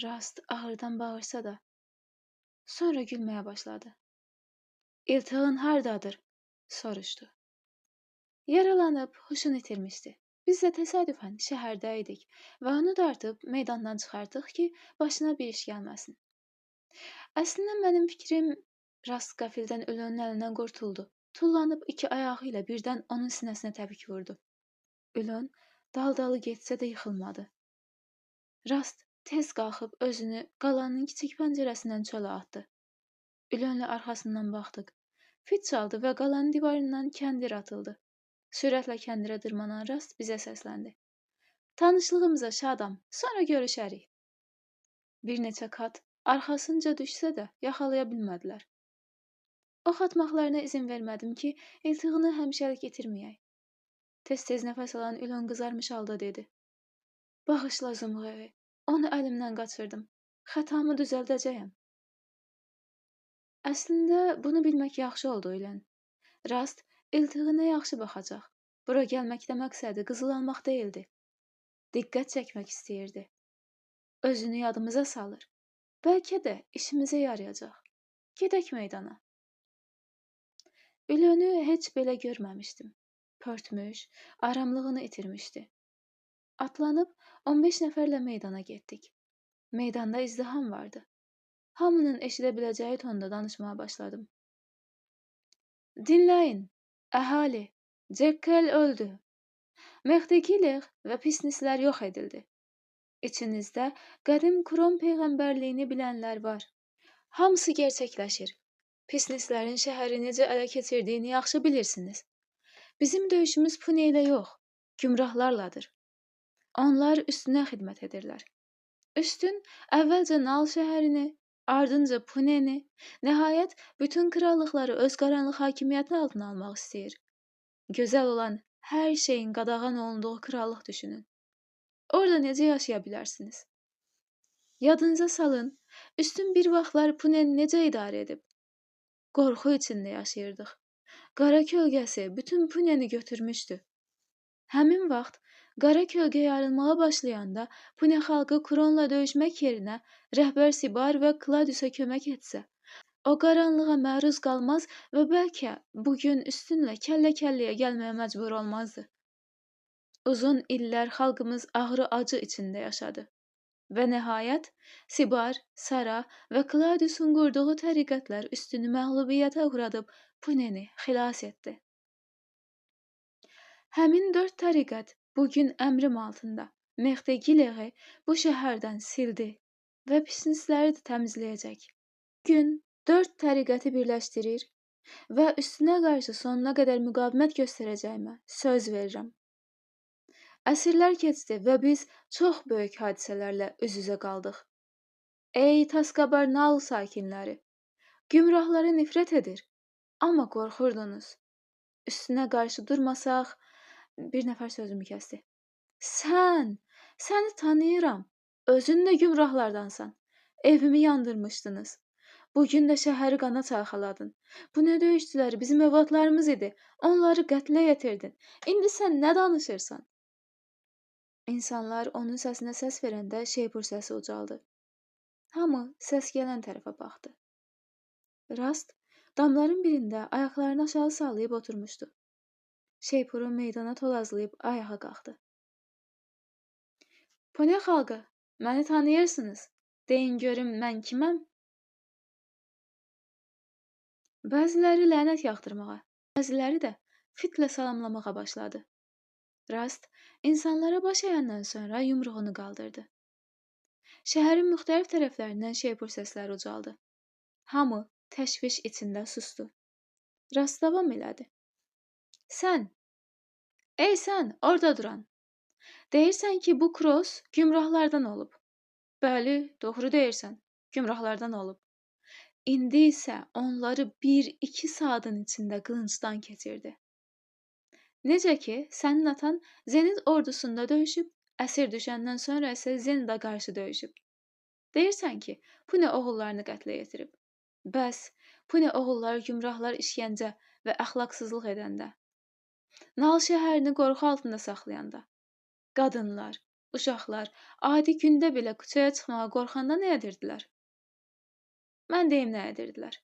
Rast ağırdan bağırsa da sonra gülmeye başladı. İltihın hardadır? Soruşdu. Yaralanıp huşunu itirmişti. Biz de tesadüfen şəhərdəydik və onu dartıb meydandan çıxartdıq ki, başına bir iş gəlməsin. Əslində mənim fikrim Rast qəfildən ölünün əlindən qurtuldu. Tullanıb iki ayağı ilə birdən onun sinəsinə təpik vurdu. Ölün daldalı getsə də yıxılmadı. Rast tez qalxıb özünü qalanın kiçik pəncərəsindən çölə atdı. Ölünlə arxasından baxdıq. Fit çaldı və qalanın divarından kəndir atıldı. Sürətlə kəndirə dırmanan Rast bizə səsləndi. Tanışlığımıza şadam, sonra görüşərik. Bir neçə kat arxasınca düşsə də yaxalaya bilmədilər. Ox atmaqlarına izin vermədim ki, iltihini həmişəlik itirməyək. Tez-tez nəfəs alan Ülön qızarmış halda dedi. Bağışla Zumruevi, onu əlimdən qaçırdım. Xətamı düzəldəcəyəm. Əslində bunu bilmək yaxşı oldu Ülən. Rast iltihinə yaxşı baxacaq. Bura gəlməkdə məqsədi qızıl almaq deyildi. Diqqət çəkmək istəyirdi. Özünü yadımıza salır. Bəlkə də işimizə yarayacaq. Gedək meydana. Ülönü heç belə görməmişdim. Pörtmüş, aramlığını itirmişdi. Atlanıb 15 nəfərlə meydana getdik. Meydanda izdiham vardı. Hamının eşidə biləcəyi tonda danışmağa başladım. Dinləyin, əhali, Cekkel öldü. Mextekiler və pisnislər yox edildi. İçinizdə qədim Kron peyğəmbərliyini bilənlər var. Hamısı gerçəkləşir. Pisnislərin şəhəri necə ələ keçirdiyini yaxşı bilirsiniz. Bizim döyüşümüz Pune ilə yox, gümrahlarladır. Onlar üstünə xidmət edirlər. Üstün əvvəlcə Nal şəhərini, ardınca Pune'ni, nəhayət bütün krallıqları öz qaranlıq hakimiyyəti altına almaq istəyir. Gözəl olan hər şeyin qadağan olunduğu krallıq düşünün. Orada necə yaşaya bilərsiniz? Yadınıza salın, üstün bir vaxtlar Pune'ni necə idarə edib? Qorxu içində yaşayırdıq. Qara kölgəsi bütün Pune'ni götürmüşdü. Həmin vaxt qara kölgə yarılmağa başlayanda Pune xalqı Kronla döyüşmək yerinə rəhbər Sibar və Claudius'a kömək etsə, o qaranlığa məruz qalmaz və bəlkə bugün üstünlə kəllə-kəlləyə gəlməyə məcbur olmazdı. Uzun illər xalqımız ağrı acı içində yaşadı. Və nəhayət Sibar, Sara və Claudius'un qurduğu təriqətlər üstünü məğlubiyyətə uğradıb Pune'ni xilas etdi. Həmin 4 təriqət bugün əmrim altında. Mextegileri bu şəhərdən sildi və pisnisləri də təmizləyəcək. Bugün 4 təriqəti birləşdirir və üstünə qarşı sonuna qədər müqavimət göstərəcəyimə söz verirəm. Əsrlər keçdi və biz çox böyük hadisələrlə üz-üzə qaldıq. Ey Taskabarnal sakinləri! Gümrahlara nifrət edir, amma qorxurdunuz. Üstünə qarşı durmasaq, bir nəfər sözümü kəsdi. Səni tanıyıram. Özün də gümrahlardansan. Evimi yandırmışdınız. Bugün də şəhəri qana çalxaladın. Bu nə döyüşçüləri bizim övladlarımız idi. Onları qətlə yetirdin. İndi sən nə danışırsan? İnsanlar onun səsinə səs verəndə şeypur səsi ucaldı. Hamı səs gələn tərəfə baxdı. Rast damların birində ayaqlarını aşağı sallayıb oturmuşdu. Şeypuru meydana tolazlayıb ayağa qalxdı. Pune xalqı, məni tanıyırsınız. Deyin görüm mən kiməm? Bəziləri lənət yaxdırmağa, bəziləri də fitlə salamlamağa başladı. Rast insanlara baş əyandan sonra yumruğunu qaldırdı. Şəhərin müxtəlif tərəflərindən şeypur səsləri ucaldı. Hamı təşviş içində sustu. Rast davam elədi. Ey sən, orada duran. Deyirsən ki, bu Kros gümrahlardan olub. Bəli, doğru deyirsən, gümrahlardan olub. İndi isə onları 1-2 saatın içində qılıncdan keçirdi. Necə ki, sənin atan Zenit ordusunda döyüşüb, əsir düşəndən sonra isə Zenitə qarşı döyüşüb. Deyirsən ki, Pune oğullarını qətlə yetirib. Bəs, Pune oğulları gümrahlar işgəncə və əxlaqsızlıq edəndə, Nal şəhərini qorxu altında saxlayanda, qadınlar, Uşaqlar adi gündə belə küçəyə çıxmağa qorxanda nə edirdilər? Mən deyim nə edirdilər.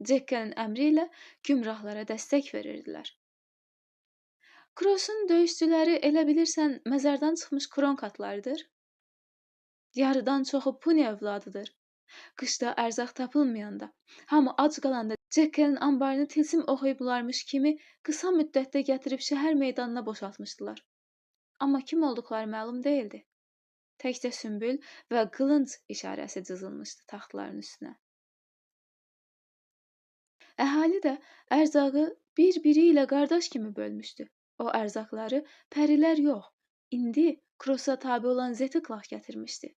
Cekkelin əmri ilə gümrahlara dəstək verirdilər. Krosun döyüşçüləri elə bilirsən məzardan çıxmış kronkatlardır. Yarıdan çoxu Puni övladıdır. Qışda ərzaq tapılmayanda, hamı ac qalanda Cekkelin anbarını tilsim oxuyublarmış kimi qısa müddətdə gətirib şəhər meydanına boşaltmışdılar. Amma kim olduqları məlum deyildi. Təkcə sümbül və qılınc işarəsi cızılmışdı taxtların üstünə. Əhali də ərzağı bir-biri ilə qardaş kimi bölmüşdü. O ərzaqları pərilər yox, indi Krosa tabe olan Zetiklaq gətirmişdi.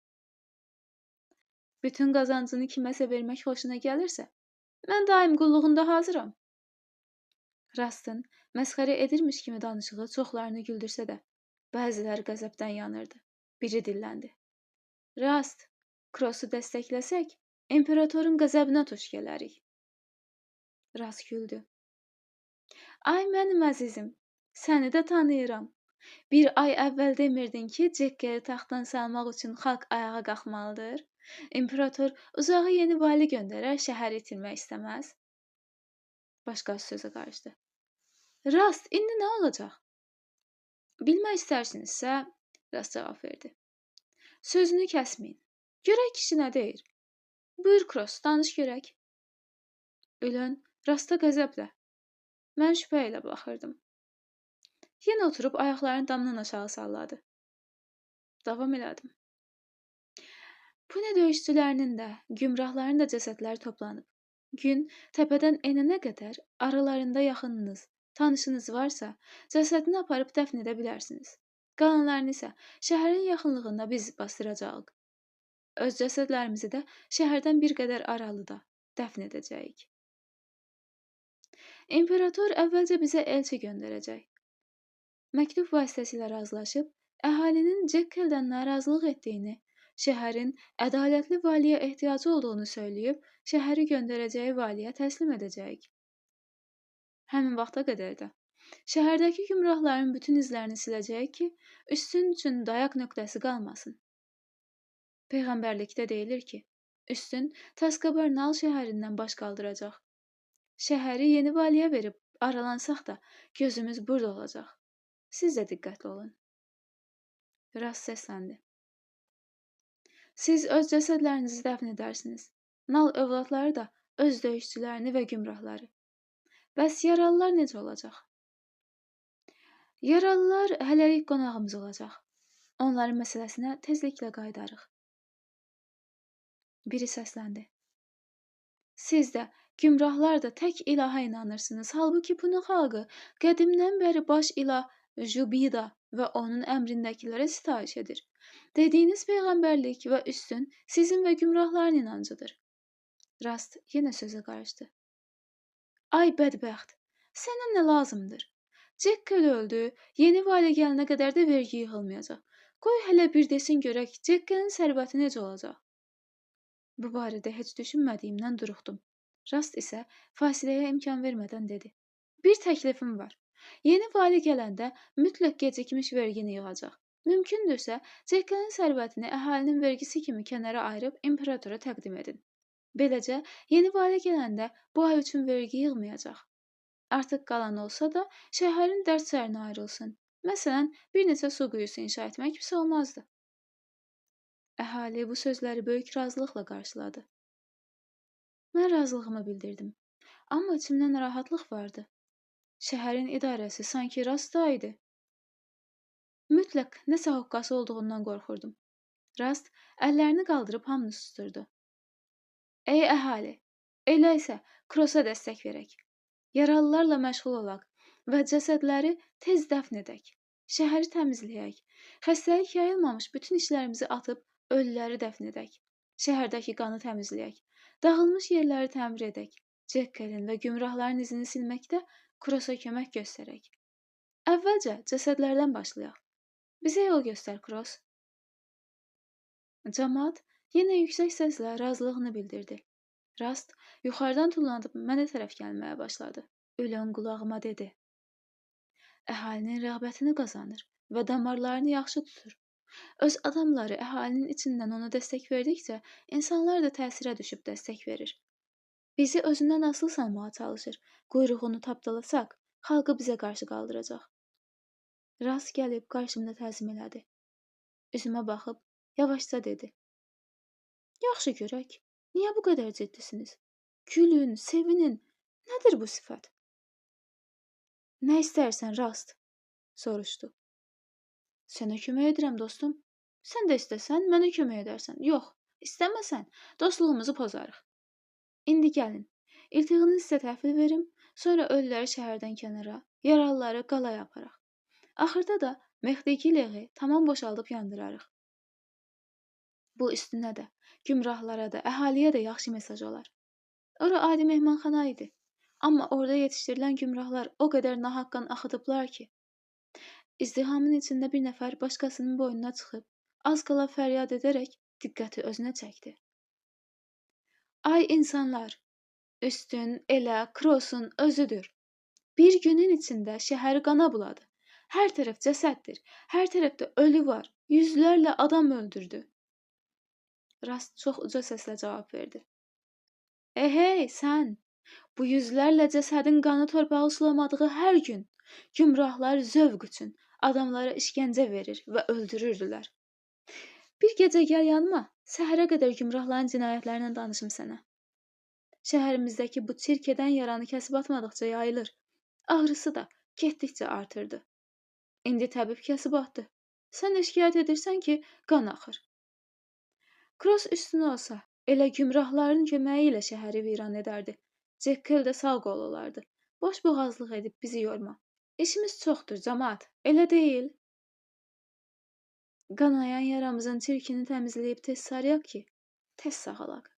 Bütün qazancını kiməsə vermək xoşuna gəlirsə, mən daim qulluğunda hazıram. Rastın məsxərə edirmiş kimi danışığı çoxlarını güldürsə də, bəziləri qəzəbdən yanırdı. Biri dilləndi. Rast, Krosu dəstəkləsək, imperatorun qəzəbinə tuş gələrik. Rast güldü. Ay mənim əzizim, səni də tanıyıram. Bir ay əvvəl demirdin ki, Cekkeli taxtdan salmaq üçün xalq ayağa qalxmalıdır. İmperator uzağa yeni vali göndərər, şəhəri itirmək istəməz. Başqası sözə qarışdı. Rast, indi nə olacaq? Bilmək istərsinizsə, Rast cavab verdi. Sözünü kəsməyin. Görək kişi nə deyir. Buyur Kros, danış görək. Ölən Rasta qəzəblə. Mən şübhə ilə baxırdım. Yenə oturub ayaqlarını damdan aşağı salladı. Davam elədim. Pune döyüşçülərinin də, gümrahların da cəsədləri toplanıb. Gün təpədən enənə qədər aralarında yaxınınız, tanışınız varsa, cəsədini aparıb dəfn edə bilərsiniz. Qalanlarını isə şəhərin yaxınlığında biz basdıracağıq. Öz cəsədlərimizi də şəhərdən bir qədər aralıda dəfn edəcəyik. İmperator əvvəlcə bizə elçi göndərəcək. Məktub vasitəsilə razılaşıb, əhalinin Cekkeldən narazılıq etdiyini, şəhərin ədalətli valiyə ehtiyacı olduğunu söyləyib, şəhəri göndərəcəyi valiyə təslim edəcəyik. Həmin vaxta qədər də şəhərdəki gümrahların bütün izlərini siləcəyik ki, üstün üçün dayaq nöqtəsi qalmasın. Peyğəmbərlikdə deyilir ki, üstün Taskabarnal şəhərindən baş qaldıracaq. Şəhəri yeni valiyə verib aralansaq da gözümüz burada olacaq. Siz də diqqətli olun. Rast səsləndi. Siz öz cəsədlərinizi dəfn edərsiniz. Nal övladları da öz döyüşçülərini və gümrahları. Bəs yaralılar necə olacaq? Yaralılar hələlik qonağımız olacaq. Onların məsələsinə tezliklə qayıdarıq. Biri səsləndi. Siz də, gümrahlar da tək ilaha inanırsınız. Halbuki Punu xalqı qədimdən bəri baş ilah Jubida və onun əmrindəkilərə sitayiş edir. Dediyiniz peyğəmbərlik və üstün sizin və gümrahların inancıdır. Rast yenə sözə qarışdı. Ay bədbəxt, sənə nə lazımdır? Cekkel öldü, yeni vali gəlinə qədər də vergi yığılmayacaq. Qoy hələ bir desin görək, Cekkelin sərvəti necə olacaq? Bu barədə heç düşünmədiyimdən duruxdum. Rast isə fasiləyə imkan vermədən dedi. Bir təklifim var. Yeni vali gələndə mütləq gecikmiş vergini yığacaq. Mümkündürsə, Cekkelin sərvətini əhalinin vergisi kimi kənara ayırıb imperatora təqdim edin. Beləcə, yeni vali gələndə bu ay üçün vergi yığmayacaq. Artıq qalan olsa da şəhərin dərd sərinə ayrılsın. Məsələn, bir neçə su quyusu inşa etmək pis olmazdı. Əhali bu sözləri böyük razılıqla qarşıladı. Mən razılığımı bildirdim. Amma içimdə narahatlıq vardı. Şəhərin idarəsi sanki Rastda idi. Mütləq nəsə hoqqası olduğundan qorxurdum. Rast əllərini qaldırıb hamını susturdu. Ey əhali, elə isə Krosa dəstək verək. Yaralılarla məşğul olaq və cəsədləri tez dəfn edək. Şəhəri təmizləyək. Xəstəlik yayılmamış bütün işlərimizi atıb ölüləri dəfn edək. Şəhərdəki qanı təmizləyək. Dağılmış yerləri təmir edək. Cekkelin və gümrahların izini silməkdə Krosa kömək göstərək. Əvvəlcə cəsədlərdən başlayaq. Bizə yol göstər, Kros. Camaat yenə yüksək səslə razılığını bildirdi. Rast yuxarıdan tullanıb mənə tərəf gəlməyə başladı. Ölən qulağıma dedi. Əhalinin rəğbətini qazanır və damarlarını yaxşı tutur. Öz adamları əhalinin içindən ona dəstək verdikcə, insanlar da təsirə düşüb dəstək verir. Bizi özündən asılı salmağa çalışır. Quyruğunu tapdalasaq, xalqı bizə qarşı qaldıracaq. Rast gəlib qarşımda təzim elədi. Üzümə baxıb yavaşca dedi: "Yaxşı görək. Niyə bu qədər ciddisiniz? Gülün, sevinin. Nədir bu sifət?" "Nə istərsən, Rast?" soruşdu. "Sənə kömək edirəm, dostum. Sən də istəsən, mənə kömək edərsən. Yox, istəməsən, dostluğumuzu pozarıq. İndi gəlin, iltığını sizə təhvil verim, sonra ölüləri şəhərdən kənara, yaralıları qalaya aparaq. Axırda da Mexdiki tamam boşaldıb yandırarıq. Bu üstünə də, gümrahlara da, əhaliyə də yaxşı mesaj olar. Ora adi mehmanxana idi. Amma orada yetişdirilən gümrahlar o qədər nahaqqan axıdıblar ki, izdihamın içində bir nəfər başqasının boynuna çıxıb, az qala fəryad edərək diqqəti özünə çəkdi. Ay insanlar, üstün elə Krosun özüdür. Bir günün içində şəhəri qana buladı. Hər tərəf cəsəddir, hər tərəfdə ölü var, yüzlərlə adam öldürdü. Rast çox uca səslə cavab verdi. Hey sən, bu yüzlərlə cəsədin qanı torpağı sulamadığı hər gün gümrahlar zövq üçün adamlara işgəncə verir və öldürürdülər. Bir gecə gəl yanıma, səhərə qədər gümrahların cinayətlərindən danışım sənə. Şəhərimizdəki bu çirk edən yaranı kəsib atmadıqca yayılır. Ağrısı da getdikcə artırdı. İndi təbib kəsib atdı. Sən də şikayət edirsən ki, qan axır. Kros üstünə olsa, elə gümrahların köməyi ilə şəhəri viran edərdi. Jekyll də sağ qol olardı. Boş boğazlıq edib bizi yorma. İşimiz çoxdur, camaat, elə deyil? Qanayan yaramızın çirkini təmizləyib tez sarıyaq ki, tez sağalaq.